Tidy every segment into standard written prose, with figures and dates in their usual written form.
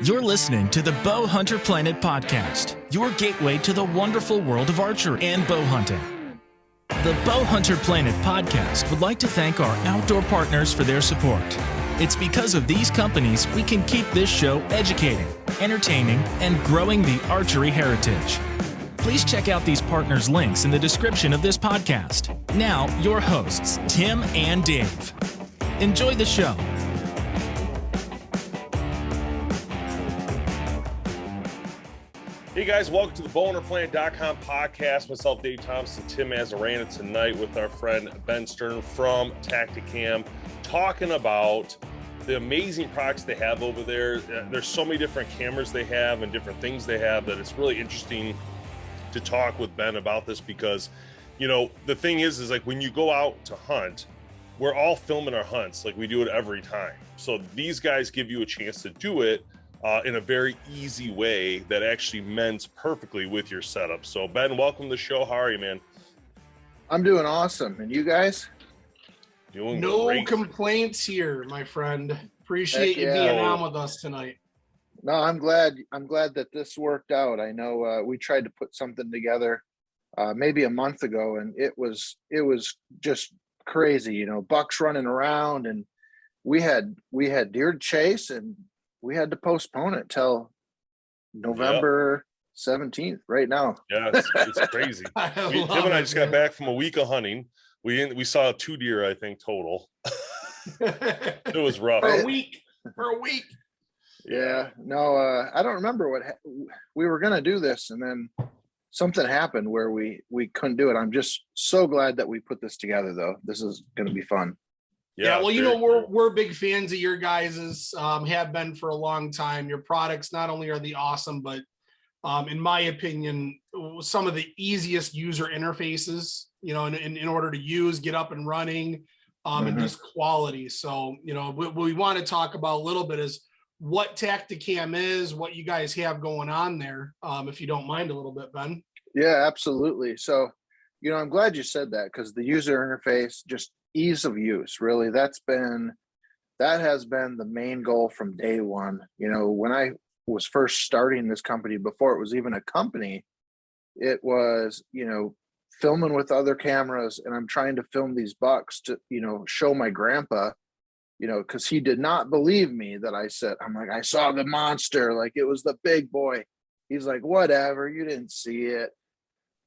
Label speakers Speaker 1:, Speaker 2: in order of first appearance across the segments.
Speaker 1: You're listening to the Bowhunterplanet podcast, your gateway to the wonderful world of archery and bow hunting. The Bowhunterplanet podcast would like to thank our outdoor partners for their support. It's because of these companies we can keep this show educating, entertaining, and growing the archery heritage. Please check out these partners' links in the description of this podcast. Now, your hosts, Tim and Dave. Enjoy the show.
Speaker 2: Hey guys, welcome to the Bowhunterplanet.com podcast. Myself, Dave Thompson, Tim Mazarana tonight with our friend Ben Stern from TACTACAM, talking about the amazing products they have over there. There's so many different cameras they have and different things they have that it's really interesting to talk with Ben about this because, you know, the thing is like when you go out to hunt, we're all filming our hunts like we do it every time. So these guys give you a chance to do it in a very easy way that actually mends perfectly with your setup. So Ben, welcome to the show. How are you, man?
Speaker 3: I'm doing awesome. And you guys?
Speaker 2: Doing
Speaker 4: no
Speaker 2: great.
Speaker 4: Complaints here, my friend. Appreciate you being on with us tonight.
Speaker 3: No, I'm glad that this worked out. I know we tried to put something together maybe a month ago, and it was just crazy, you know, bucks running around, and we had deer to chase, and we had to postpone it till November 17th right now.
Speaker 2: Yeah, it's crazy. Tim and I just got back from a week of hunting. We saw 2 deer, I think, total. It was rough.
Speaker 4: For a week.
Speaker 3: Yeah, no, I don't remember we were going to do this, and then something happened where we couldn't do it. I'm just so glad that we put this together, though. This is going to be fun.
Speaker 4: Yeah, well, you know, we're big fans of your guys's, have been for a long time. Your products, not only are they awesome, but in my opinion, some of the easiest user interfaces, you know, in order to use, get up and running, and just quality. So, you know, what we want to talk about a little bit is what TACTACAM is, what you guys have going on there, if you don't mind a little bit, Ben.
Speaker 3: Yeah, absolutely. So, you know, I'm glad you said that, because the user interface, just ease of use, really, that has been the main goal from day one. You know, when I was first starting this company, before it was even a company, it was, you know, filming with other cameras, and I'm trying to film these bucks to, you know, show my grandpa, you know, because he did not believe me that I saw the monster, like it was the big boy. He's like, whatever, you didn't see it,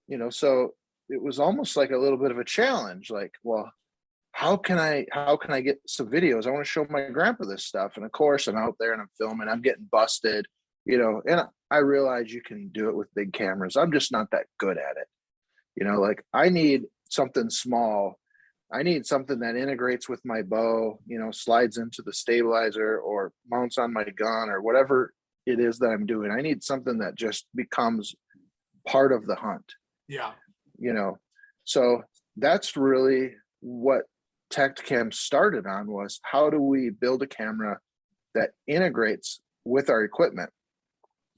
Speaker 3: you know. So it was almost like a little bit of a challenge, like, well, how can I get some videos? I want to show my grandpa this stuff. And of course I'm out there and I'm filming, I'm getting busted, you know, and I realize you can do it with big cameras. I'm just not that good at it. You know, like I need something small. I need something that integrates with my bow, you know, slides into the stabilizer or mounts on my gun or whatever it is that I'm doing. I need something that just becomes part of the hunt.
Speaker 4: Yeah.
Speaker 3: You know, so that's really what TACTACAM started on, was how do we build a camera that integrates with our equipment,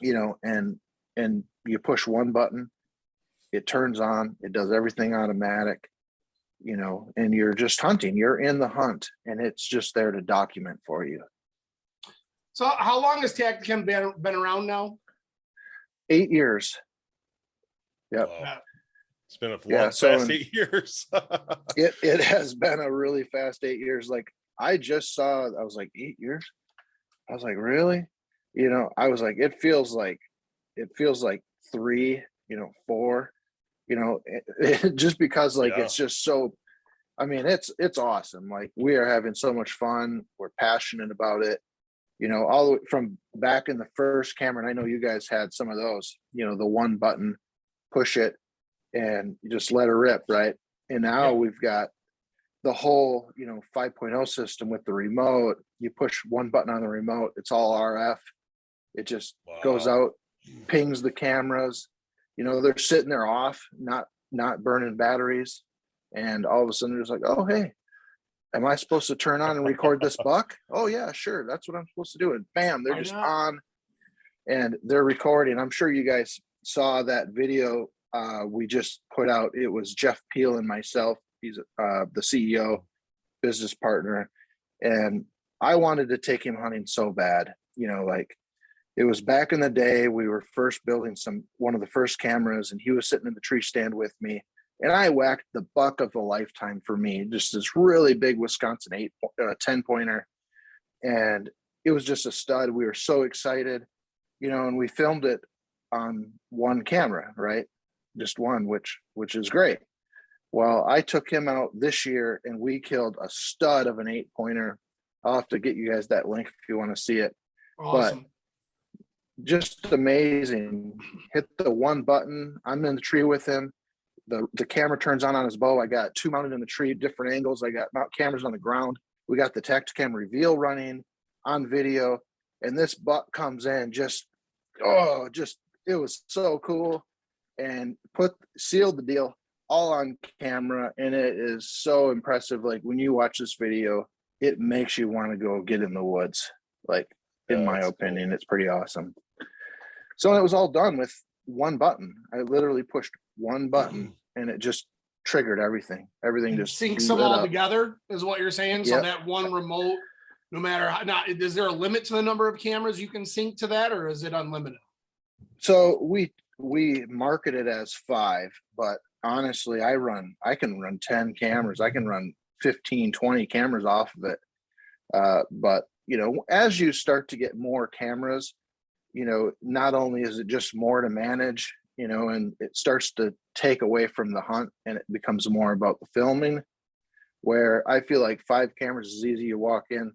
Speaker 3: you know, and you push one button, it turns on, it does everything automatic, you know, and you're just hunting, you're in the hunt, and it's just there to document for you.
Speaker 4: So how long has TACTACAM been around now?
Speaker 3: 8 years. Yep.
Speaker 2: Wow. It's been a long, fast 8 years.
Speaker 3: it has been a really fast 8 years. Like I was like, 8 years. I was like, really? You know, I was like, it feels like 3, you know, 4, you know, just because like, It's just so, I mean, it's awesome. Like we are having so much fun. We're passionate about it, you know, all the way from back in the first camera. And I know you guys had some of those, you know, the one button, push it, and you just let her rip, right? And now we've got the whole, you know, 5.0 system with the remote. You push one button on the remote, it's all RF. It just goes out, pings the cameras. You know, they're sitting there off, not burning batteries. And all of a sudden, they're just like, oh, hey, am I supposed to turn on and record this buck? Oh, yeah, sure. That's what I'm supposed to do. And bam, they're just on and they're recording. I'm sure you guys saw that video we just put out. It was Jeff Peel and myself. He's the CEO, business partner. And I wanted to take him hunting so bad, you know, like It was back in the day. We were first building one of the first cameras, and he was sitting in the tree stand with me, and I whacked the buck of a lifetime for me. Just this really big Wisconsin 10 pointer, and it was just a stud. We were so excited, and we filmed it on one camera, right? Just one, which is great. Well, I took him out this year, and we killed a stud of an 8-pointer. I'll have to get you guys that link if you want to see it.
Speaker 4: Awesome.
Speaker 3: But just amazing. Hit the one button. I'm in the tree with him. The camera turns on his bow. I got 2 mounted in the tree, different angles. I got cameras on the ground. We got the TACTACAM reveal running on video, and this buck comes in. It was so cool, and sealed the deal all on camera, and it is so impressive. Like, when you watch this video, it makes you want to go get in the woods. Like, in my opinion, it's pretty awesome. So it was all done with one button. I literally pushed one button, and it just triggered everything. Everything just
Speaker 4: syncs them all together, is what you're saying. So
Speaker 3: Yep.
Speaker 4: that one remote, no matter how, now, is there a limit to the number of cameras you can sync to that, or is it unlimited?
Speaker 3: So we market it as 5, but honestly, I can run 10 cameras. I can run 15, 20 cameras off of it. But as you start to get more cameras, not only is it just more to manage, and it starts to take away from the hunt, and it becomes more about the filming, where I feel like 5 cameras is easy. You walk in,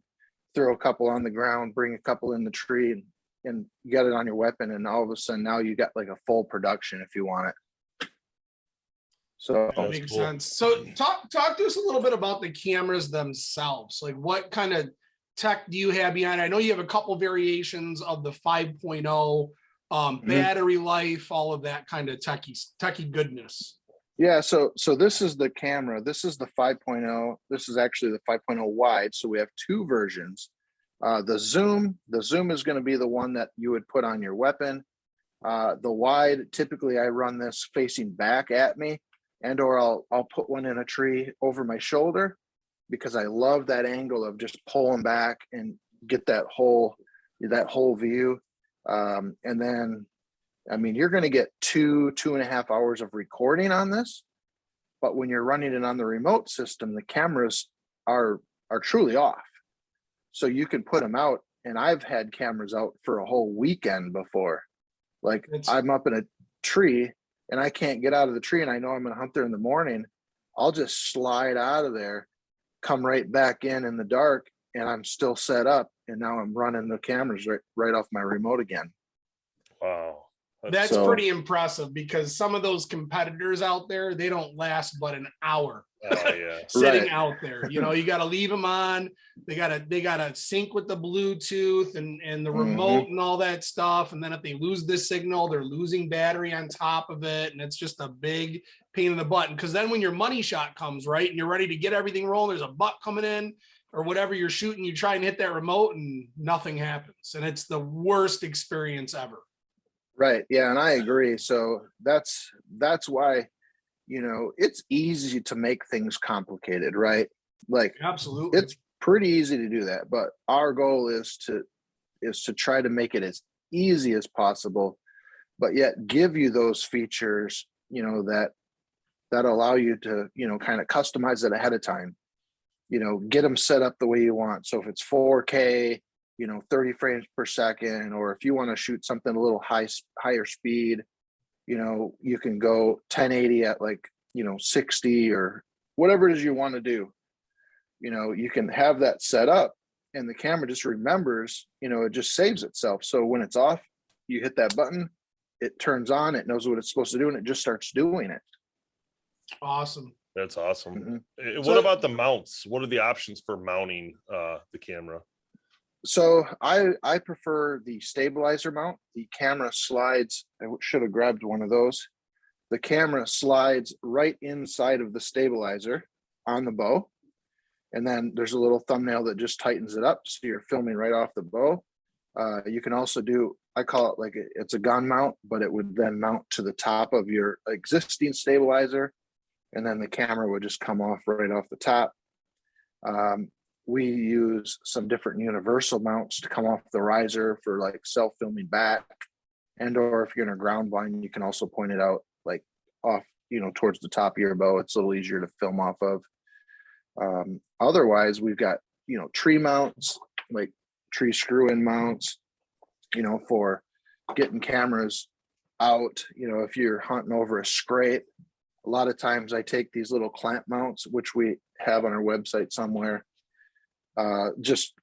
Speaker 3: throw a couple on the ground, bring a couple in the tree, and you got it on your weapon, and all of a sudden now you got like a full production if you want it. So
Speaker 4: that makes sense. So talk to us a little bit about the cameras themselves. Like, what kind of tech do you have behind? I know you have a couple variations of the 5.0, battery life, all of that kind of techie goodness.
Speaker 3: Yeah, so this is the camera. This is the 5.0. This is actually the 5.0 wide. So we have 2 versions. The zoom is going to be the one that you would put on your weapon. The wide, typically I run this facing back at me, or I'll put one in a tree over my shoulder, because I love that angle of just pulling back and get that whole view. And then, you're going to get 2.5 hours of recording on this, but when you're running it on the remote system, the cameras are truly off. So you can put them out, and I've had cameras out for a whole weekend before. Like, I'm up in a tree and I can't get out of the tree, and I know I'm going to hunt there in the morning. I'll just slide out of there, come right back in the dark, and I'm still set up, and now I'm running the cameras right off my remote again.
Speaker 2: Wow.
Speaker 4: That's pretty impressive, because some of those competitors out there, they don't last but an hour. Sitting out there. You got to leave them on. They got to sync with the Bluetooth and the remote and all that stuff. And then if they lose this signal, they're losing battery on top of it. And it's just a big pain in the butt. Because then when your money shot comes, right, and you're ready to get everything rolling, there's a buck coming in or whatever you're shooting, you try and hit that remote and nothing happens. And it's the worst experience ever.
Speaker 3: Right. Yeah. And I agree. So that's why, it's easy to make things complicated, right? Like,
Speaker 4: absolutely,
Speaker 3: it's pretty easy to do that. But our goal is to try to make it as easy as possible, but yet give you those features, that allow you to, kind of customize it ahead of time, get them set up the way you want. So if it's 4K, 30 frames per second, or if you want to shoot something a little higher speed, you can go 1080 at 60 or whatever it is you want to do. You can have that set up, and the camera just remembers, it just saves itself. So when it's off, you hit that button, it turns on, it knows what it's supposed to do, and it just starts doing it.
Speaker 2: Awesome. That's awesome.
Speaker 3: Mm-hmm.
Speaker 2: What about the mounts? What are the options for mounting the camera?
Speaker 3: So I prefer the stabilizer mount. The camera slides. I should have grabbed one of those. The camera slides right inside of the stabilizer on the bow. And then there's a little thumbnail that just tightens it up, so you're filming right off the bow. You can also do, I call it it's a gun mount, but it would then mount to the top of your existing stabilizer, and then the camera would just come off right off the top. we use some different universal mounts to come off the riser for like self-filming back, and or if you're in a ground blind, you can also point it out like off, towards the top of your bow. It's a little easier to film off of. Otherwise, we've got, tree mounts, like tree screw-in mounts, for getting cameras out. If you're hunting over a scrape, a lot of times I take these little clamp mounts, which we have on our website somewhere, just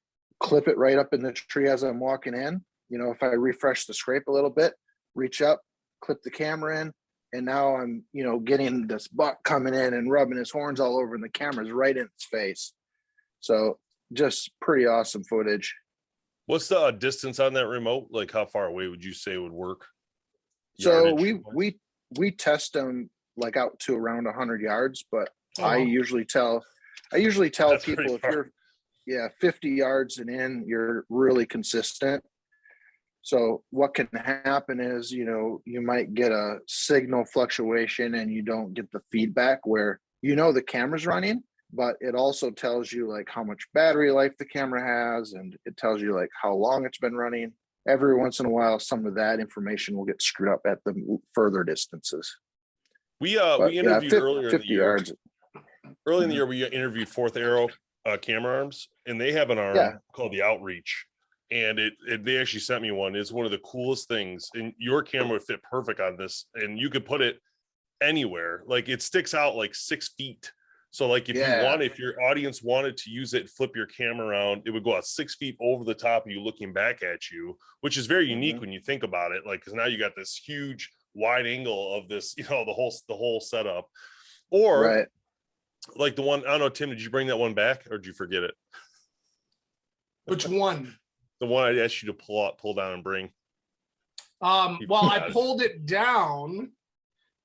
Speaker 3: clip it right up in the tree as I'm walking in. If I refresh the scrape a little bit, reach up, clip the camera in, and now I'm, getting this buck coming in and rubbing his horns all over, and the camera's right in its face. So just pretty awesome footage.
Speaker 2: What's the distance on that remote? Like how far away would you say would work?
Speaker 3: So we test them like out to around 100 yards, but I usually tell
Speaker 2: That's
Speaker 3: people if you're 50 yards and in, you're really consistent. So what can happen is, you might get a signal fluctuation and you don't get the feedback where the camera's running, but it also tells you like how much battery life the camera has, and it tells you like how long it's been running. Every once in a while, some of that information will get screwed up at the further distances.
Speaker 2: We interviewed earlier in the year.
Speaker 3: Yards.
Speaker 2: Early in the year, we interviewed Fourth Arrow camera arms, and they have an arm called the Outreach. And they actually sent me one. It's one of the coolest things. And your camera would fit perfect on this, and you could put it anywhere. Like it sticks out like 6 feet. So like if your audience wanted to use it, flip your camera around, it would go out 6 feet over the top of you looking back at you, which is very unique when you think about it. Like, because now you got this huge wide angle of this, the whole setup. Or like the one, I don't know, Tim, did you bring that one back or did you forget it?
Speaker 4: Which one?
Speaker 2: The one I asked you to pull down and bring.
Speaker 4: I pulled it down.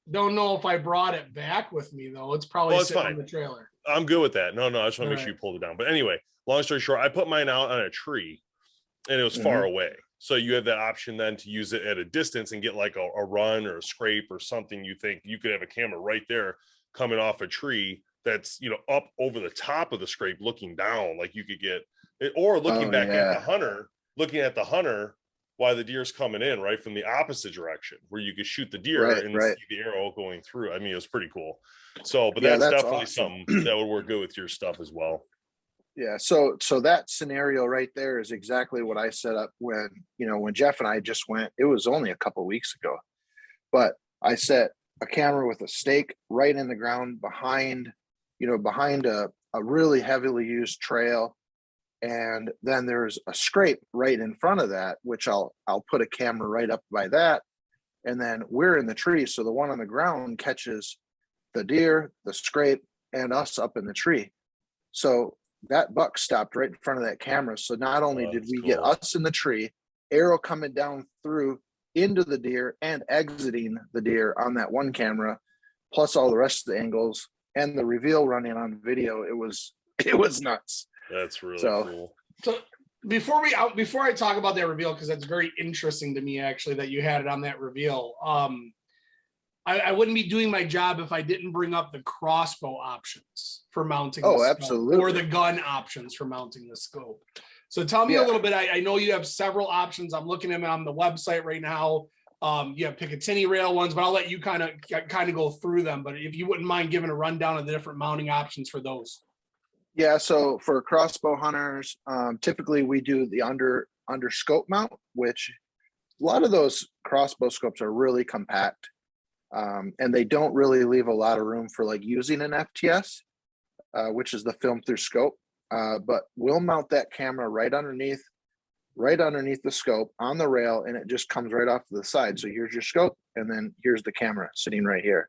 Speaker 4: Don't know if I brought it back with me though. It's probably sitting on the trailer.
Speaker 2: I'm good with that. No, I just want to make sure you pulled it down. But anyway, long story short, I put mine out on a tree and it was far away. So you have that option then to use it at a distance and get like a run or a scrape or something. You think you could have a camera right there coming off a tree that's, up over the top of the scrape looking down. Like you could get it, or looking back at the hunter while the deer's coming in, right, from the opposite direction, where you could shoot the deer and see the arrow going through. I mean, it was pretty cool. So, but that's definitely awesome. Something that would work good with your stuff as well.
Speaker 3: Yeah. So that scenario right there is exactly what I set up when Jeff and I just went. It was only a couple of weeks ago, but I set a camera with a stake right in the ground behind a really heavily used trail. And then there's a scrape right in front of that, which I'll put a camera right up by that. And then we're in the tree. So the one on the ground catches the deer, the scrape, and us up in the tree. So that buck stopped right in front of that camera. So not only did we get us in the tree, arrow coming down through into the deer and exiting the deer on that one camera, plus all the rest of the angles and the reveal running on video, it was nuts.
Speaker 2: That's really cool.
Speaker 4: So before I talk about that reveal, because that's very interesting to me actually that you had it on that reveal. I wouldn't be doing my job if I didn't bring up the crossbow options for mounting the scope,
Speaker 3: absolutely, or
Speaker 4: the gun options for mounting the scope. So tell me a little bit. I know you have several options. I'm looking at them on the website right now. You have Picatinny rail ones, but I'll let you kind of go through them. But if you wouldn't mind giving a rundown of the different mounting options for those.
Speaker 3: Yeah, so for crossbow hunters, typically we do the under scope mount, which a lot of those crossbow scopes are really compact, and they don't really leave a lot of room for like using an FTS, which is the film through scope. But we'll mount that camera right underneath the scope on the rail, and it just comes right off to the side. So here's your scope, and then here's the camera sitting right here.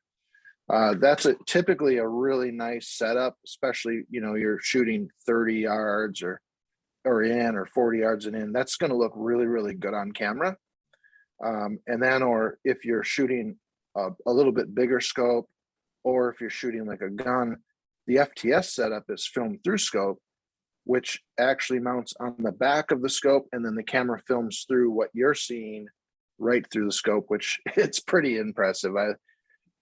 Speaker 3: That's typically a really nice setup, especially, you're shooting 30 yards or 40 yards and in. That's going to look really, really good on camera. And then, or if you're shooting a little bit bigger scope, or if you're shooting like a gun, the FTS setup is film through scope, which actually mounts on the back of the scope, and then the camera films through what you're seeing right through the scope, which it's pretty impressive.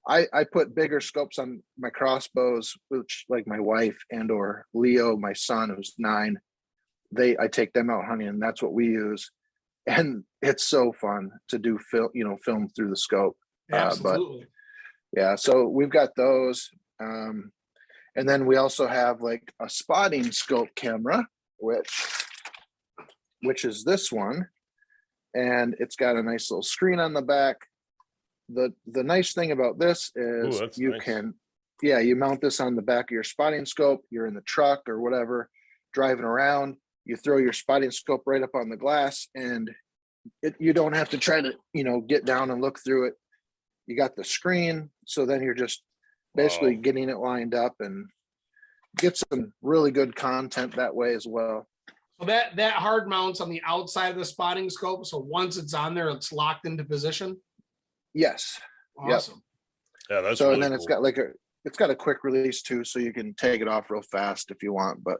Speaker 3: I put bigger scopes on my crossbows, which like my wife and or Leo, my son, who's 9, I take them out hunting, and that's what we use. And it's so fun to do film through the scope.
Speaker 4: Absolutely.
Speaker 3: But yeah, so we've got those. And then we also have like a spotting scope camera, which is this one. And it's got a nice little screen on the back. The nice thing about this is you can, you mount this on the back of your spotting scope. You're in the truck or whatever, driving around, you throw your spotting scope right up on the glass, and you don't have to try to, get down and look through it. You got the screen. So then you're just basically getting it lined up and get some really good content that way as well.
Speaker 4: So that hard mounts on the outside of the spotting scope. So once it's on there, it's locked into position.
Speaker 3: Yes.
Speaker 4: Awesome.
Speaker 2: Yep. Yeah, that's
Speaker 3: so.
Speaker 2: Really
Speaker 3: and then
Speaker 2: cool.
Speaker 3: it's got a quick release too, so you can take it off real fast if you want. But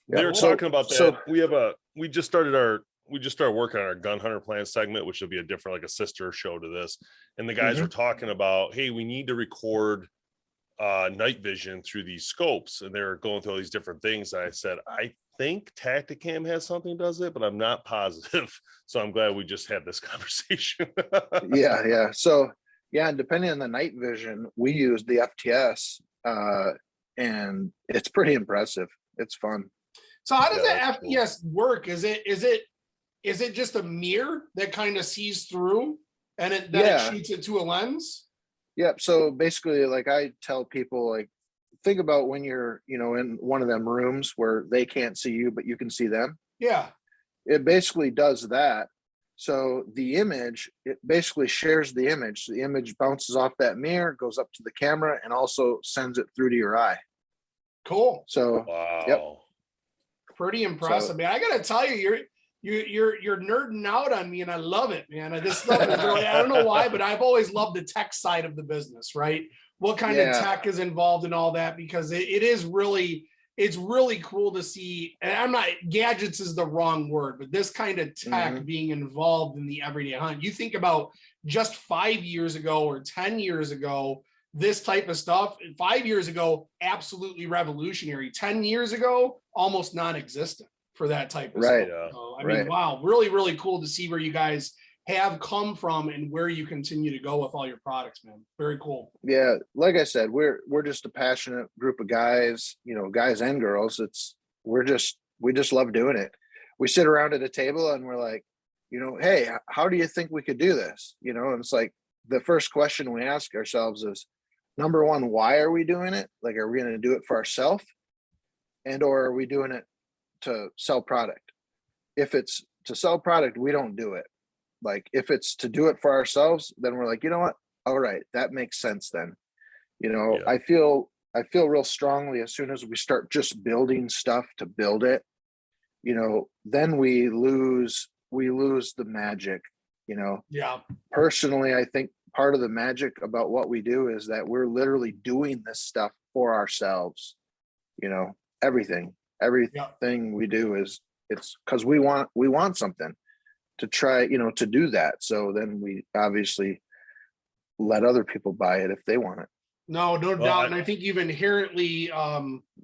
Speaker 2: they were talking about that. So we just started working on our Gun Hunter Planet segment, which will be a different, like a sister show to this. And the guys were talking about, hey, we need to record night vision through these scopes, and they're going through all these different things. And I said, I think TACTACAM has something that does it, but I'm not positive. So I'm glad we just had this conversation.
Speaker 3: yeah. So and depending on the night vision, we use the FTS, and it's pretty impressive. It's fun.
Speaker 4: So how does that FTS work? Is it just a mirror that kind of sees through and it shoots it to a lens?
Speaker 3: Yep. So basically, like I tell people, like, think about when you're, in one of them rooms where they can't see you, but you can see them.
Speaker 4: Yeah.
Speaker 3: It basically does that. So the image, it basically shares the image. So the image bounces off that mirror, goes up to the camera, and also sends it through to your eye.
Speaker 4: Cool.
Speaker 3: So,
Speaker 2: Yep.
Speaker 4: Pretty impressive. So, man, I got to tell you, you're nerding out on me, and I love it, man. This stuff is really, I don't know why, but I've always loved the tech side of the business, right? What kind of tech is involved in all that? Because it's really cool to see. And gadgets is the wrong word, but this kind of tech being involved in the everyday hunt. You think about just 5 years ago or 10 years ago, this type of stuff, 5 years ago, absolutely revolutionary. 10 years ago, almost non-existent for that type of stuff. So, I mean, wow, really, really cool to see where you guys have come from and where you continue to go with all your products, man. Very cool.
Speaker 3: Yeah, like I said, we're just a passionate group of guys, guys and girls. We just love doing it. We sit around at a table and we're like, hey, how do you think we could do this? And it's like the first question we ask ourselves is, number one, why are we doing it? Like, are we going to do it for ourselves, or are we doing it to sell product? If it's to sell product, we don't do it. Like, if it's to do it for ourselves, then we're like, you know what? All right, that makes sense then. I feel real strongly as soon as we start just building stuff to build it, then we lose the magic,
Speaker 4: Yeah.
Speaker 3: Personally, I think part of the magic about what we do is that we're literally doing this stuff for ourselves. Everything we do it's because we want something to try, to do that. So then we obviously let other people buy it if they want it.
Speaker 4: No doubt. And I think you've inherently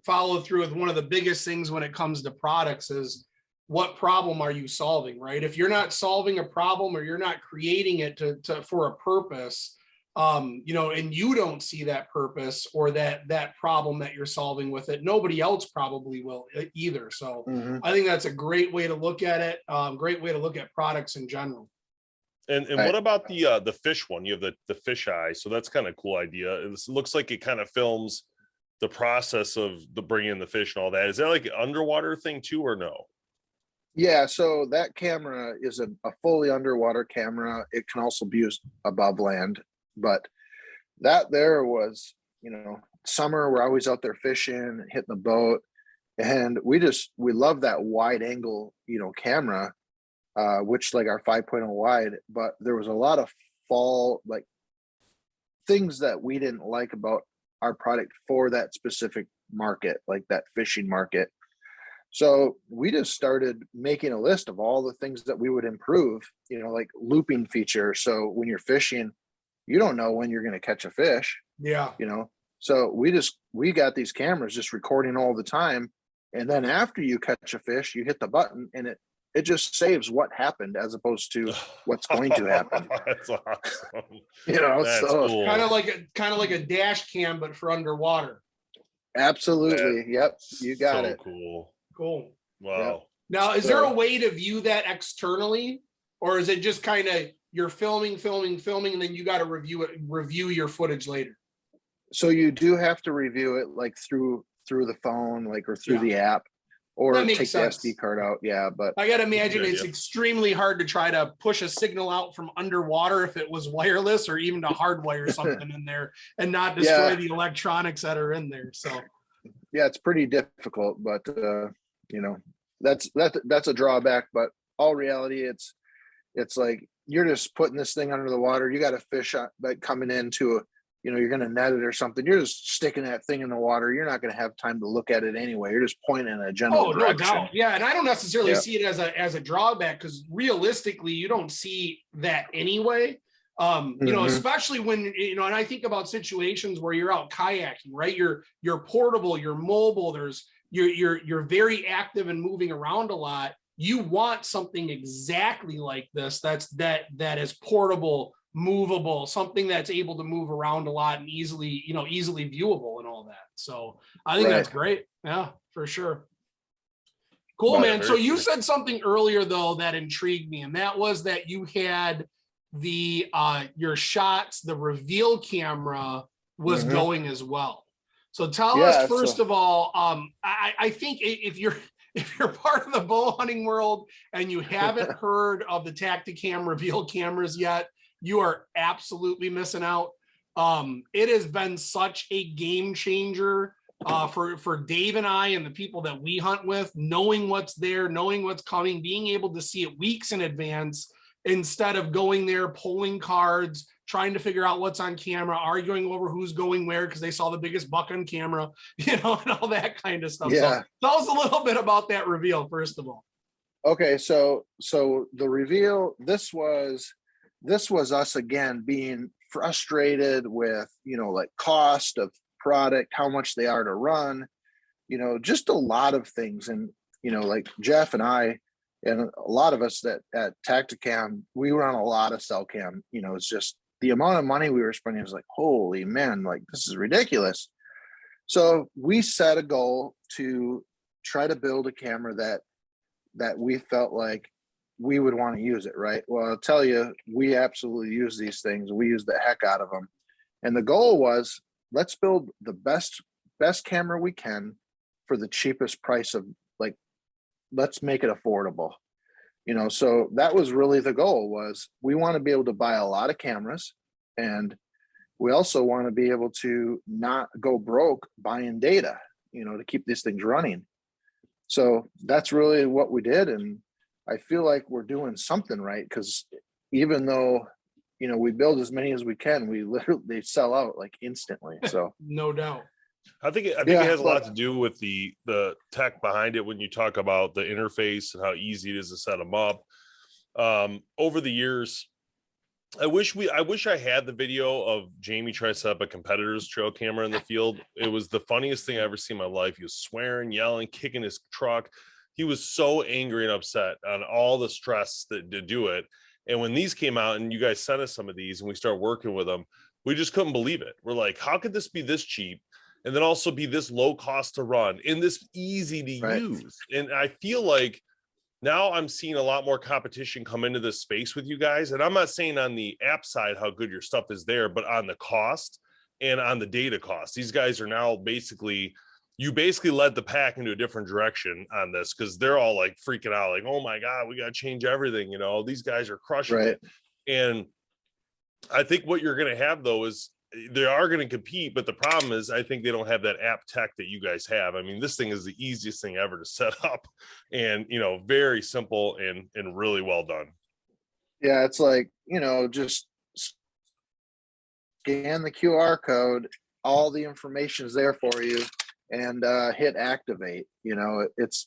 Speaker 4: followed through with one of the biggest things when it comes to products is, what problem are you solving, right? If you're not solving a problem or you're not creating it for a purpose, and you don't see that purpose or that problem that you're solving with it, nobody else probably will either. So I think that's a great way to look at it. Great way to look at products in general.
Speaker 2: And what about the fish one? You have the fish eye. So that's kind of a cool idea. It looks like it kind of films the process of the bringing in the fish and all that. Is that like an underwater thing too, or no?
Speaker 3: Yeah, so that camera is a fully underwater camera. It can also be used above land, but that there was, summer, we're always out there fishing, hitting the boat, and we love that wide angle, camera, which like our 5.0 wide, but there was a lot of fall, like things that we didn't like about our product for that specific market, like that fishing market. So we just started making a list of all the things that we would improve, like looping feature. So when you're fishing, you don't know when you're going to catch a fish,
Speaker 4: Yeah.
Speaker 3: you know? So we got these cameras just recording all the time. And then after you catch a fish, you hit the button and it just saves what happened as opposed to what's going to happen.
Speaker 2: That's awesome.
Speaker 3: You know,
Speaker 2: That's
Speaker 3: so
Speaker 2: cool.
Speaker 4: Kind of like a dash cam, but for underwater.
Speaker 3: absolutely. Yep. You got
Speaker 2: so
Speaker 3: it.
Speaker 2: Cool.
Speaker 4: Cool.
Speaker 2: Wow.
Speaker 3: Yep.
Speaker 4: Now, is there a way to view that externally, or is it just kind of you're filming, and then you got to review your footage later?
Speaker 3: So you do have to review it like through the phone, like, or through the app, or
Speaker 4: That makes
Speaker 3: take
Speaker 4: sense.
Speaker 3: the SD card out. Yeah, but
Speaker 4: I got to imagine
Speaker 2: Good
Speaker 4: it's
Speaker 2: idea.
Speaker 4: extremely hard to try to push a signal out from underwater if it was wireless, or even to hardwire something in there and not destroy the electronics that are in there. So
Speaker 3: yeah, it's pretty difficult, but you know, that's a drawback. But all reality, it's like you're just putting this thing under the water. You got a fish like coming into a, you know, you're going to net it or something. You're just sticking that thing in the water. You're not going to have time to look at it anyway. You're just pointing in a general direction.
Speaker 4: No doubt. Yeah. And I don't necessarily see it as a drawback, because realistically, you don't see that anyway. You know, especially when, you know, and I think about situations where you're out kayaking, right? You're portable, you're mobile, you're very active and moving around a lot. You want something exactly like this that is portable, movable, something that's able to move around a lot and easily viewable and all that. So I think that's great. Yeah, for sure. Cool, man. So you said something earlier though that intrigued me, and that was that you had the your shots, the reveal camera was going as well. So tell us first of all, I think if you're part of the bow hunting world and you haven't heard of the TACTACAM reveal cameras yet, you are absolutely missing out. It has been such a game changer for Dave and I and the people that we hunt with, knowing what's there, knowing what's coming, being able to see it weeks in advance instead of going there, pulling cards, trying to figure out what's on camera, arguing over who's going where because they saw the biggest buck on camera, you know, and all that kind of stuff.
Speaker 3: Yeah.
Speaker 4: So tell us a little bit about that reveal, first of all.
Speaker 3: Okay, so the reveal, this was us again being frustrated with, you know, like cost of product, how much they are to run, you know, just a lot of things. And, you know, like Jeff and I, and a lot of us that at TACTACAM, we run a lot of cell cam. You know, it's just the amount of money we were spending was like, holy man, like this is ridiculous. So we set a goal to try to build a camera that we felt like we would want to use it, right? Well, I'll tell you, we absolutely use these things. We use the heck out of them. And the goal was, let's build the best camera we can for the cheapest price of, like, let's make it affordable. You know, so that was really the goal, was we want to be able to buy a lot of cameras, and we also want to be able to not go broke buying data, you know, to keep these things running. So that's really what we did. And I feel like we're doing something right, because even though, you know, we build as many as we can, they sell out like instantly. So
Speaker 4: no doubt.
Speaker 2: I think it has a lot to do with the tech behind it when you talk about the interface and how easy it is to set them up. Over the years, I wish I had the video of Jamie try to set up a competitor's trail camera in the field. It was the funniest thing I ever seen in my life. He was swearing, yelling, kicking his truck. He was so angry and upset on all the stress to do it. And when these came out and you guys sent us some of these and we started working with them, we just couldn't believe it. We're like, how could this be this cheap and then also be this low cost to run and this easy to use? And I feel like now I'm seeing a lot more competition come into this space with you guys. And I'm not saying on the app side how good your stuff is there, but on the cost and on the data cost, these guys are now you basically led the pack into a different direction on this, because they're all like freaking out, like, oh my God, we got to change everything. You know, these guys are crushing it. And I think what you're going to have though is they are going to compete, but the problem is I think they don't have that app tech that you guys have. I mean, this thing is the easiest thing ever to set up, and, you know, very simple and really well done.
Speaker 3: Yeah, it's like, you know, just scan the QR code, all the information is there for you, and hit activate. You know, it's,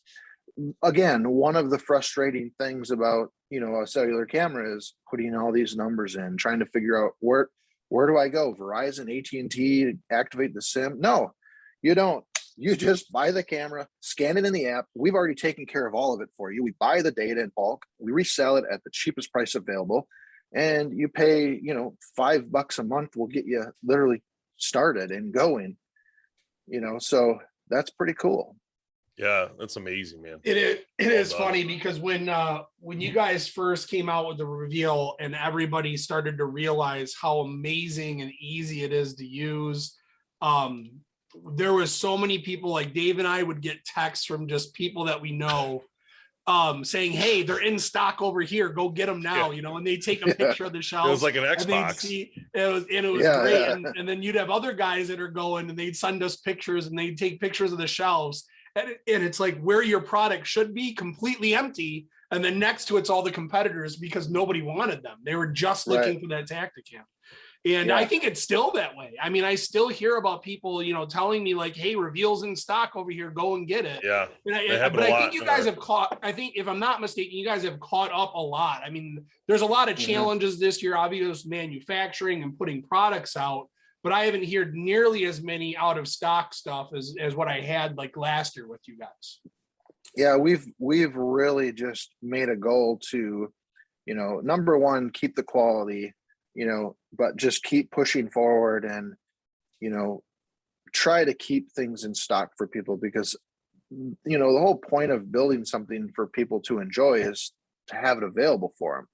Speaker 3: again, one of the frustrating things about, you know, a cellular camera is putting all these numbers in, trying to figure out Where do I go? Verizon, AT&T, activate the SIM? No, you don't. You just buy the camera, scan it in the app. We've already taken care of all of it for you. We buy the data in bulk. We resell it at the cheapest price available. And you pay, $5 a month will get you literally started and going, so that's pretty cool.
Speaker 2: Yeah, that's amazing, man.
Speaker 4: It is funny because when you guys first came out with the reveal and everybody started to realize how amazing and easy it is to use, there was so many people, like Dave and I would get texts from just people that we know saying, hey, they're in stock over here, go get them now. And they take a picture of the shelves.
Speaker 2: It was like an Xbox.
Speaker 4: It was great. Yeah. And then you'd have other guys that are going and they'd send us pictures and they'd take pictures of the shelves. And it's like where your product should be completely empty. And then next to it's all the competitors because nobody wanted them. They were just looking for that TACTACAM. And I think it's still that way. I mean, I still hear about people, telling me like, hey, reveal's in stock over here, go and get it.
Speaker 2: Yeah.
Speaker 4: But I think you guys have if I'm not mistaken, you guys have caught up a lot. I mean, there's a lot of challenges this year, obviously manufacturing and putting products out, but I haven't heard nearly as many out of stock stuff as what I had like last year with you guys.
Speaker 3: Yeah, we've really just made a goal to, number one, keep the quality, but just keep pushing forward and, try to keep things in stock for people because, the whole point of building something for people to enjoy is to have it available for them.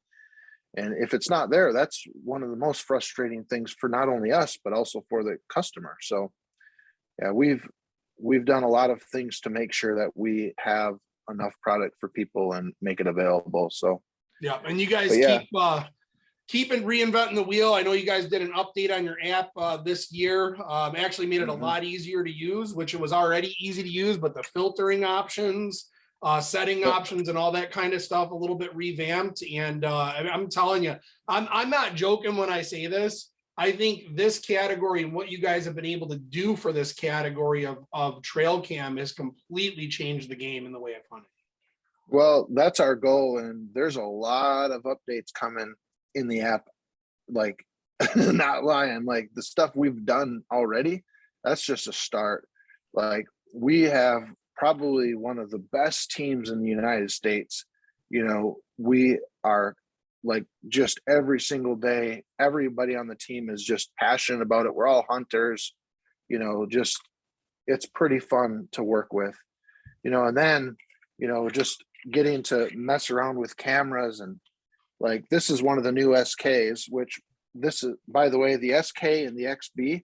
Speaker 3: And if it's not there, that's one of the most frustrating things for not only us, but also for the customer. So yeah, we've done a lot of things to make sure that we have enough product for people and make it available. So
Speaker 4: yeah, and you guys keep reinventing the wheel. I know you guys did an update on your app this year. Actually made it a lot easier to use, which it was already easy to use, but the filtering options, setting options and all that kind of stuff a little bit revamped. And I'm telling you, I'm not joking when I say this. I think this category and what you guys have been able to do for this category of trail cam has completely changed the game in the way of hunting.
Speaker 3: Well, that's our goal. And there's a lot of updates coming in the app, like not lying, like the stuff we've done already, that's just a start. Like we have probably one of the best teams in the United States. We are like just every single day, everybody on the team is just passionate about it. We're all hunters, just it's pretty fun to work with, and then, just getting to mess around with cameras. And like, this is one of the new SKs, which this is, by the way, the SK and the XB,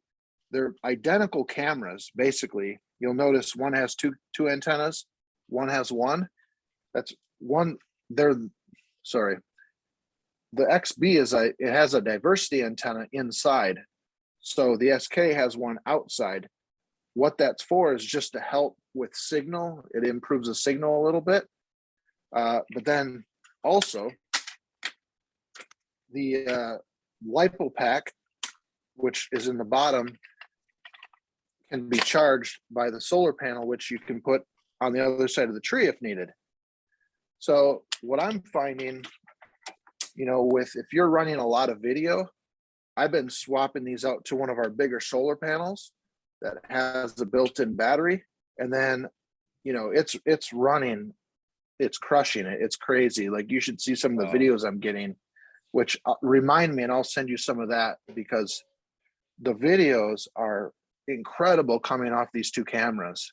Speaker 3: they're identical cameras. Basically, you'll notice one has two antennas, one has one. That's one. The XB it has a diversity antenna inside. So the SK has one outside. What that's for is just to help with signal. It improves the signal a little bit. But then also the LiPo pack, which is in the bottom, can be charged by the solar panel, which you can put on the other side of the tree if needed. So what I'm finding, if you're running a lot of video, I've been swapping these out to one of our bigger solar panels that has a built-in battery. And then, it's running, it's crushing it. It's crazy. Like you should see some of the videos I'm getting, which remind me, and I'll send you some of that because the videos are incredible coming off these two cameras,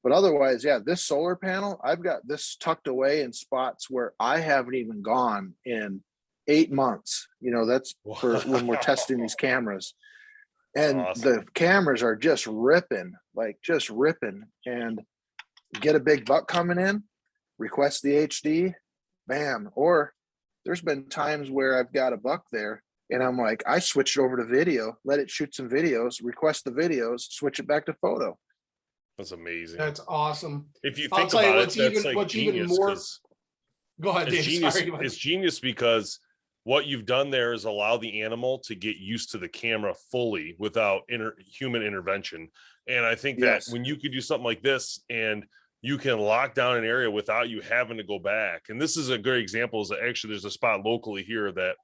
Speaker 3: but otherwise, yeah, this solar panel, I've got this tucked away in spots where I haven't even gone in 8 months. That's for when we're testing these cameras. And the cameras are just ripping, and get a big buck coming in, request the HD, bam. Or there's been times where I've got a buck there and I'm like, I switched over to video, let it shoot some videos, request the videos, switch it back to photo.
Speaker 2: That's amazing.
Speaker 4: That's awesome.
Speaker 2: If you think about it, that's like genius.
Speaker 4: Go ahead, Dave.
Speaker 2: It's genius because what you've done there is allow the animal to get used to the camera fully without human intervention. And I think that when you could do something like this and you can lock down an area without you having to go back. And this is a great example is that actually there's a spot locally here that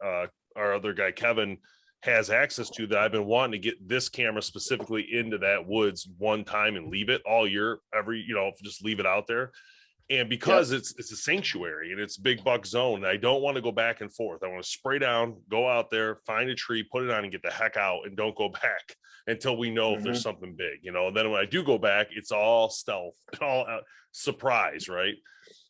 Speaker 2: our other guy, Kevin, has access to, that I've been wanting to get this camera specifically into that woods one time and leave it all year, just leave it out there. And because it's a sanctuary and it's big buck zone, I don't want to go back and forth. I want to spray down, go out there, find a tree, put it on, and get the heck out, and don't go back until we know if there's something big, And then when I do go back, it's all stealth, all surprise, right?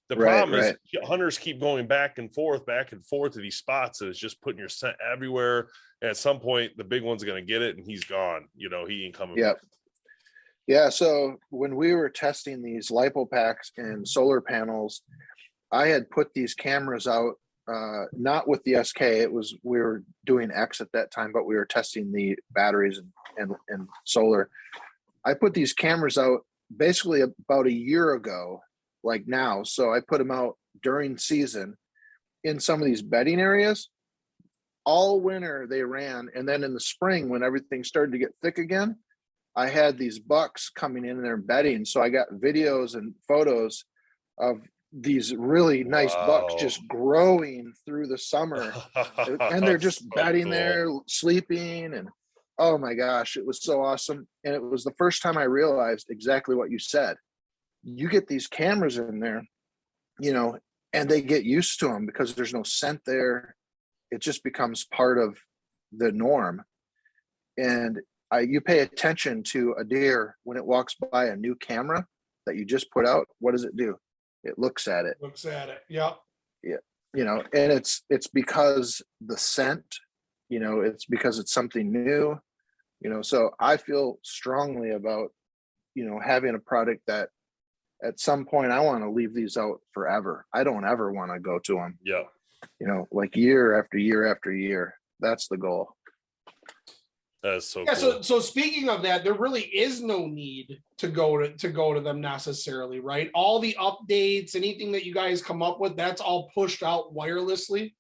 Speaker 2: The problem is hunters keep going back and forth to these spots, and it's just putting your scent everywhere. And at some point, the big one's going to get it, and he's gone. He ain't coming back.
Speaker 3: Yeah. So when we were testing these lipo packs and solar panels, I had put these cameras out, not with the SK. We were doing X at that time, but we were testing the batteries and solar. I put these cameras out basically about a year ago, like now. So I put them out during season in some of these bedding areas. All winter they ran. And then in the spring, when everything started to get thick again, I had these bucks coming in there bedding. So I got videos and photos of these really nice bucks just growing through the summer. And they're just bedding there, sleeping. And oh my gosh, it was so awesome. And it was the first time I realized exactly what you said. You get these cameras in there, and they get used to them because there's no scent there. It just becomes part of the norm. And you pay attention to a deer when it walks by a new camera that you just put out. What does it do? It looks at it.
Speaker 4: Yep.
Speaker 3: Yeah. And it's because the scent, it's because it's something new, so I feel strongly about, having a product that at some point I want to leave these out forever. I don't ever want to go to them.
Speaker 2: Yeah.
Speaker 3: Like year after year after year. That's the goal.
Speaker 2: That's so cool.
Speaker 4: So speaking of that, there really is no need to go to them necessarily, right? All the updates, anything that you guys come up with, that's all pushed out wirelessly.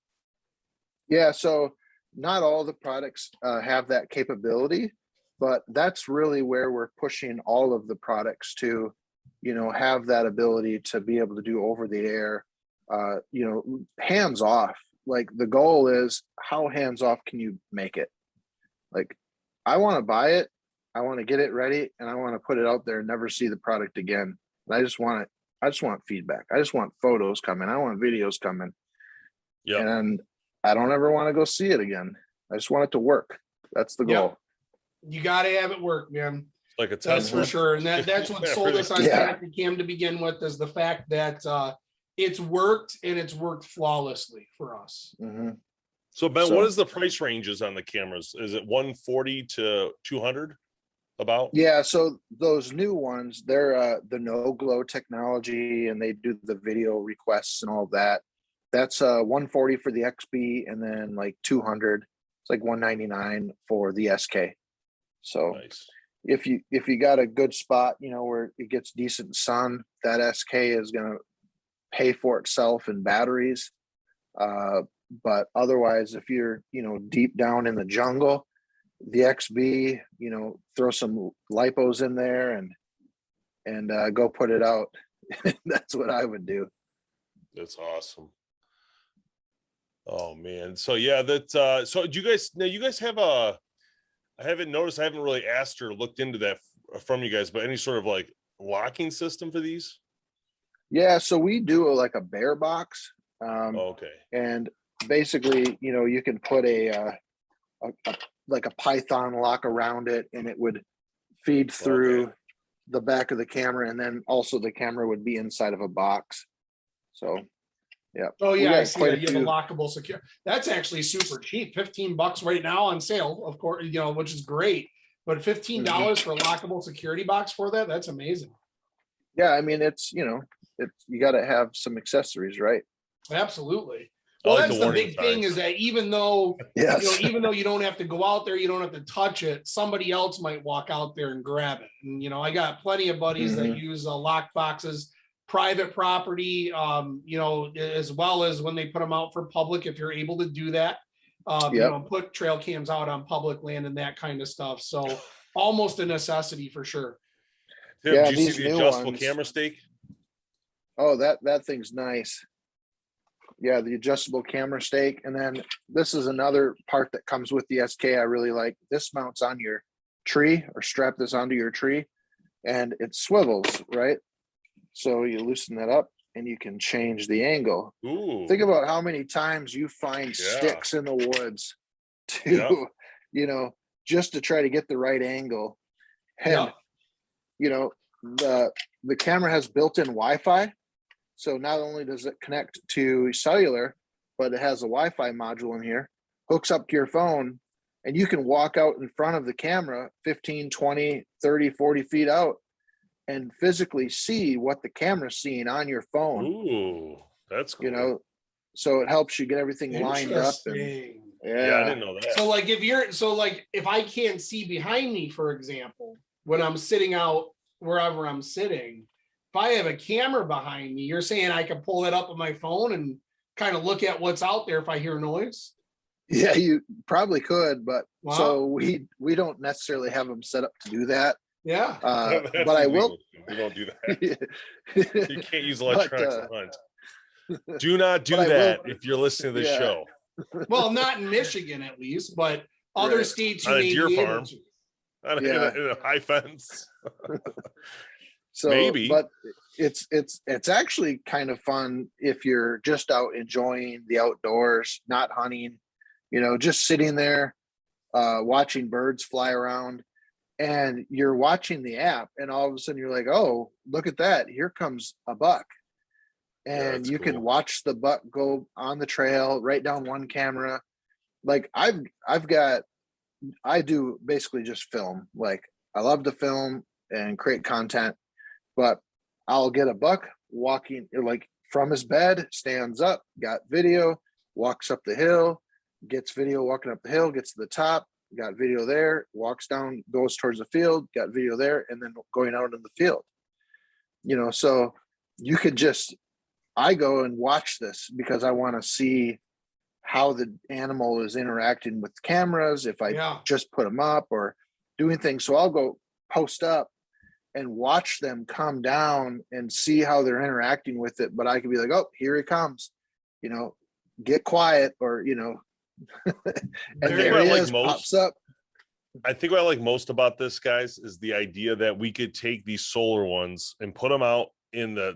Speaker 3: Yeah, so not all the products have that capability, but that's really where we're pushing all of the products to, have that ability to be able to do over the air, hands off. Like the goal is, how hands off can you make it? Like, I want to buy it, I want to get it ready, and I want to put it out there and never see the product again. And I just want feedback. I just want photos coming. I want videos coming. Yeah. And I don't ever want to go see it again. I just want it to work. That's the goal.
Speaker 4: You got to have it work, man.
Speaker 2: Like a
Speaker 4: that's for sure. And that's what sold us on TACTACAM to begin with, is the fact that it's worked, and it's worked flawlessly for us.
Speaker 3: Mm-hmm.
Speaker 2: So Ben, what is the price ranges on the cameras? Is it 140 to 200 about?
Speaker 3: Yeah. So those new ones, they're the no glow technology, and they do the video requests and all that. That's 140 for the XB, and then like 200. It's like 199 for the SK. So nice. If you got a good spot, where it gets decent sun, that SK is going to pay for itself in batteries. But otherwise, if you're, deep down in the jungle, the XB, throw some lipos in there and go put it out. That's what I would do.
Speaker 2: That's awesome. Oh man. So yeah, so do you guys have I haven't noticed, I haven't really asked or looked into that from you guys, but any sort of like locking system for these?
Speaker 3: Yeah. So we do like a bear box.
Speaker 2: Okay.
Speaker 3: And basically, you can put a Python lock around it, and it would feed through the back of the camera, and then also the camera would be inside of a box. So, yeah.
Speaker 4: Oh yeah, I see that. You have a lockable secure. That's actually super cheap. $15 right now on sale, of course. Which is great. But $15 for a lockable security box for that, that's amazing.
Speaker 3: Yeah, I mean, it's you got to have some accessories, right?
Speaker 4: Absolutely. Well, that's the big thing, is that even though even though you don't have to go out there, you don't have to touch it, somebody else might walk out there and grab it. And I got plenty of buddies that use lock boxes, private property, as well as when they put them out for public, if you're able to do that. Put trail cams out on public land and that kind of stuff. So almost a necessity for sure.
Speaker 2: Tim, did you see the adjustable camera stake?
Speaker 3: Oh, that thing's nice. yeah, the adjustable camera stake. And then this is another part that comes with the SK I really like. This mounts on your tree, or strap this onto your tree, and it swivels, right? So you loosen that up and you can change the angle.
Speaker 2: Ooh.
Speaker 3: Think about how many times you find sticks in the woods to, you know, just to try to get the right angle. And, you know, the camera has built-in Wi-Fi. So not only does it connect to cellular, but it has a Wi-Fi module in here, hooks up to your phone, and you can walk out in front of the camera 15, 20, 30, 40 feet out and physically see what the camera's seeing on your phone.
Speaker 2: Ooh, that's cool.
Speaker 3: You know, so it helps you get everything lined up. And,
Speaker 2: yeah, I didn't know that.
Speaker 4: So like if I can't see behind me, for example, when I'm sitting out wherever I'm sitting, if I have a camera behind me, you're saying I can pull it up on my phone and kind of look at what's out there if I hear noise?
Speaker 3: Yeah, you probably could, but so we don't necessarily have them set up to do that.
Speaker 4: Yeah.
Speaker 3: But I will.
Speaker 2: We don't do that. You can't use electronics to hunt. Do not do that if you're listening to this show.
Speaker 4: Well, not in Michigan at least, but other states you
Speaker 2: on a
Speaker 4: may
Speaker 2: deer
Speaker 4: be
Speaker 2: farm,
Speaker 4: able to.
Speaker 2: In a high fence.
Speaker 3: So
Speaker 2: maybe,
Speaker 3: but it's actually kind of fun if you're just out enjoying the outdoors, not hunting, you know, just sitting there, watching birds fly around, and you're watching the app, and all of a sudden you're like, oh, look at that, here comes a buck. And you can watch the buck go on the trail right down one camera. Like I do basically just film. Like I love to film and create content, but I'll get a buck walking like from his bed, stands up, got video, walks up the hill, gets video walking up the hill, gets to the top, got video there, walks down, goes towards the field, got video there, and then going out in the field. You know, so you could just, I go and watch this because I want to see how the animal is interacting with cameras, if I just put them up or doing things. So I'll go post up and watch them come down and see how they're interacting with it. But I could be like, oh, here he comes, you know, get quiet, or, you know, and there he is, pops up.
Speaker 2: I think what I like most about this, guys, is the idea that we could take these solar ones and put them out in the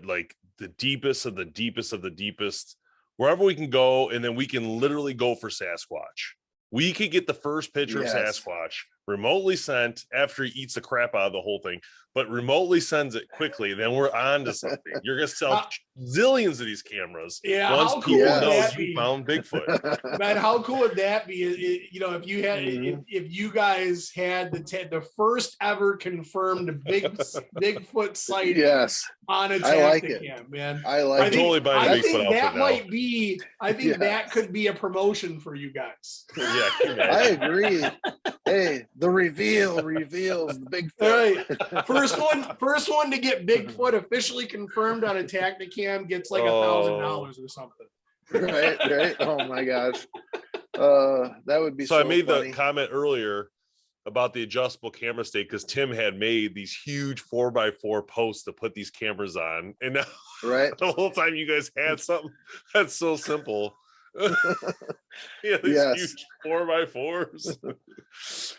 Speaker 2: deepest of the deepest of the deepest, wherever we can go, and then we can literally go for Sasquatch. We could get the first picture of Sasquatch remotely sent after he eats the crap out of the whole thing, but remotely sends it quickly. Then we're on to something. You're going to sell zillions of these cameras.
Speaker 4: Yeah.
Speaker 2: Once
Speaker 4: How cool
Speaker 2: people
Speaker 4: would
Speaker 2: know
Speaker 4: that
Speaker 2: you
Speaker 4: be?
Speaker 2: found Bigfoot.
Speaker 4: Man, how cool would that be? You know, if you had, if you guys had the first ever confirmed Bigfoot sighting on a TACTACAM, man.
Speaker 3: I think
Speaker 2: totally buying a Bigfoot
Speaker 4: think
Speaker 2: outfit
Speaker 4: that
Speaker 2: now.
Speaker 4: might be. I think that could be a promotion for you guys.
Speaker 2: Yeah,
Speaker 3: I agree. Hey, the reveals the Bigfoot.
Speaker 4: Right. First one to get Bigfoot officially confirmed on a TACTACAM gets like $1,000 or something.
Speaker 3: Right. Oh my gosh. That would be so
Speaker 2: I made
Speaker 3: funny.
Speaker 2: the comment earlier about the adjustable camera stake because Tim had made these huge 4x4 posts to put these cameras on, and now the whole time you guys had something that's so simple. Yeah, these huge 4x4s.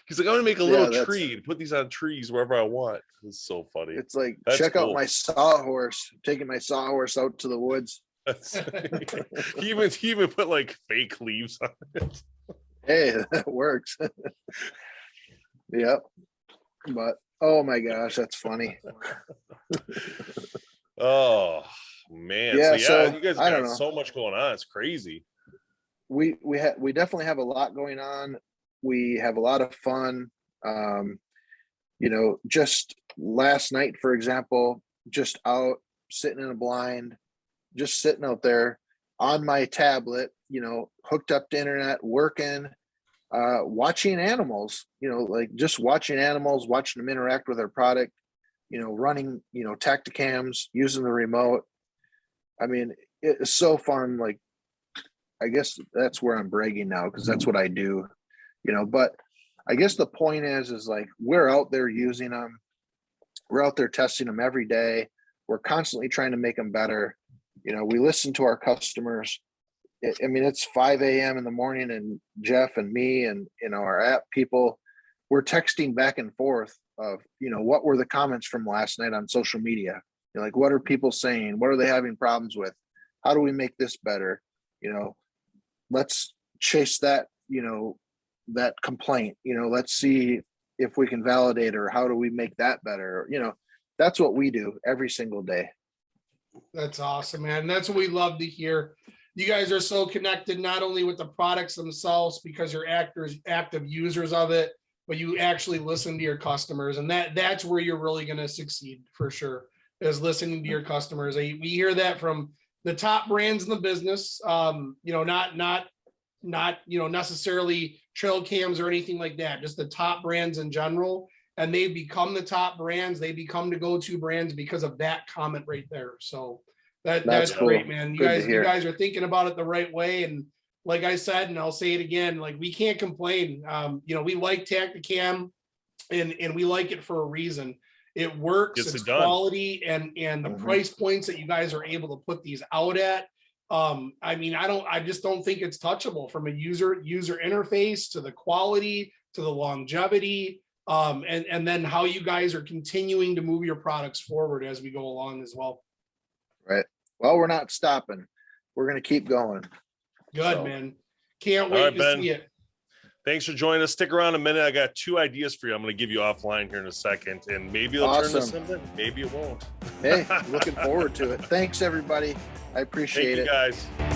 Speaker 2: He's like, I'm gonna make a little tree to put these on trees wherever I want. It's so funny.
Speaker 3: It's like, check out my sawhorse. Taking my sawhorse out to the woods.
Speaker 2: He even put like fake leaves on it.
Speaker 3: Hey, that works. Yep. But oh my gosh, that's funny.
Speaker 2: Oh man.
Speaker 3: Yeah,
Speaker 2: so you guys got so much going on. It's crazy.
Speaker 3: We definitely have a lot going on. We have a lot of fun. You know, just last night, for example, just out sitting in a blind, just sitting out there on my tablet, you know, hooked up to internet, working, watching animals, you know, like just watching animals, watching them interact with our product, you know, running, you know, TACTACAMs, using the remote. I mean, it's so fun. Like, I guess that's where I'm bragging now, because that's what I do, you know. But I guess the point is like, we're out there using them. We're out there testing them every day. We're constantly trying to make them better. You know, we listen to our customers. I mean, it's 5 a.m. in the morning, and Jeff and me and, our app people, we're texting back and forth of, what were the comments from last night on social media? Like, what are people saying? What are they having problems with? How do we make this better? Let's chase that, that complaint, let's see if we can validate, or how do we make that better? That's what we do every single day.
Speaker 4: That's awesome, man. That's what we love to hear. You guys are so connected, not only with the products themselves, because you're active users of it, but you actually listen to your customers. And that's where you're really going to succeed for sure, is listening to your customers. We hear that from the top brands in the business, not necessarily trail cams or anything like that, just the top brands in general. And they become the top brands. They become the go-to brands because of that comment right there. So that's
Speaker 3: cool.
Speaker 4: great, man. You guys are thinking about it the right way. And like I said, and I'll say it again, like, we can't complain. We like TACTACAM, and we like it for a reason. It works, it's quality, and the price points that you guys are able to put these out at. I just don't think it's touchable from a user interface, to the quality, to the longevity, and then how you guys are continuing to move your products forward as we go along as well.
Speaker 3: Right. Well, we're not stopping. We're going to keep going.
Speaker 4: Good, man. Can't wait to see it.
Speaker 2: Thanks for joining us. Stick around a minute. I got 2 ideas for you. I'm going to give you offline here in a second, and maybe it'll turn to something. Maybe it won't.
Speaker 3: Hey, looking forward to it. Thanks, everybody. I appreciate it.
Speaker 2: Thank you, guys.